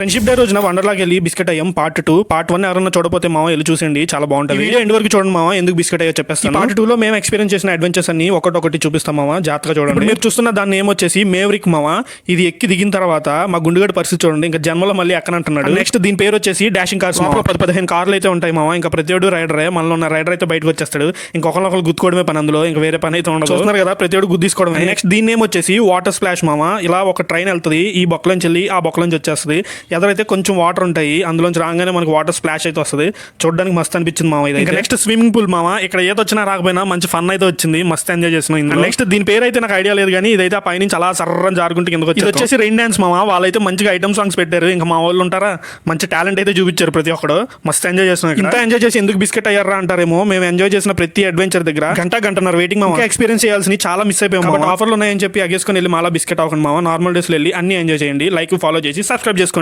Friendship day రోజున వండర్లాకి వెళ్ళి biscuit అయ్యాం పార్ట్ 1 ఎవరైనా చూడపోతే మామ వెళ్ళి చూసండి, చాలా బాగుంటుంది. వీడియో ఎండ్ వరకు చూడండి మామ, ఎందుకు బిస్కెట్ అయ్యో చెప్పేస్తాను. పార్ట్ 2 లో మేము ఎక్స్పీరియన్స్ చేసిన అడ్వెంచర్స్ అన్ని ఒకటి చూపిస్తాం మామ, జాగ్రత్తగా చూడండి. మీరు చూస్తున్న దాన్ని ఏమొచ్చేసి మేవరిక్ మామ. ఇది ఎక్కి దిగిన తర్వాత మా గుండుగడ పరిస్థితి చూడండి, ఇంకా జన్మలో మళ్ళీ ఎక్కనంటున్నాడు. నెక్స్ట్ దీని పేరు వచ్చేసి డాషింగ్ కార్స్. 10-15 కార్లు అయితే ఉంటాయి మామ. ఇంకా ప్రతివాడు రైడరే, మనలో ఉన్న రైడర్ అయితే బయటకు వచ్చేస్తాడు. ఇంకొకరు గుద్దుకోవడమే పని, అందులో ఇంకా వేరే పని అయితే ఉండదు. చూస్తున్నారు కదా, ప్రతివాడు గుద్దిసుకోవడం. నెక్స్ట్ దీని ఏమో వచ్చేసి వాటర్ స్ప్లాష్ మామ. ఇలా ఒక ట్రైన్ వెళ్తుంది, ఈ బొక్కలోంచి వెళ్ళి ఆ బొక్కలోంచి వచ్చేస్తుంది. ఎదురైతే కొంచెం వాటర్ ఉంటాయి, అందులోంచి రాగానే మనకి వాటర్ స్ప్లాష్ అయితే వస్తుంది. చూడడానికి మస్తు అనిపించింది మామ. ఇది నెక్స్ట్ స్విమ్మింగ్ పూల్ మామ. ఇక్కడ ఏదో వచ్చినా రాకపోయినా మంచి ఫన్ అయితే వచ్చింది, మస్తు ఎంజాయ్ చేసిన. నెక్స్ట్ దీని పేరు అయితే నాకు ఐడియా లేదు, కానీ ఇదైతే ఆ పైనుంచి అలా సర్రం జారుకుంటే కిందకి వచ్చి. ఇది వచ్చేసి రెయిన్ డాన్స్ మామ. వాళ్ళైతే మంచిగా ఐటమ్ సాంగ్స్ పెట్టారు. ఇంకా మా వాళ్ళు ఉంటారా, మంచి టాలెంట్ అయితే చూపించారు ప్రతి ఒక్కడు. మస్తు ఎంజాయ్ చేస్తున్నాం. ఇంత ఎంజాయ్ చేసి ఎందుకు బిస్కెట్ అయ్యారా అంటారేమో. మేము ఎంజాయ్ చేసిన ప్రతి అడ్వెంచర్ దగ్గర గంటన్నర వెయిటింగ్ మామ. ఎక్స్పీరియన్స్ చేయాల్సి చాలా మిస్ అయిపోయాం. ఆఫర్లు ఉన్నాయని చెప్పి అగేసుకొని వెళ్ళి మాలా బిస్కెట్ అవ్వకుండా మామ. నార్మల్ డేస్లో వెళ్ళి అన్ని ఎంజాయ్ చేయండి. లైక్ ఫాలో చేసి సబ్స్క్రైబ్ చేసుకోండి.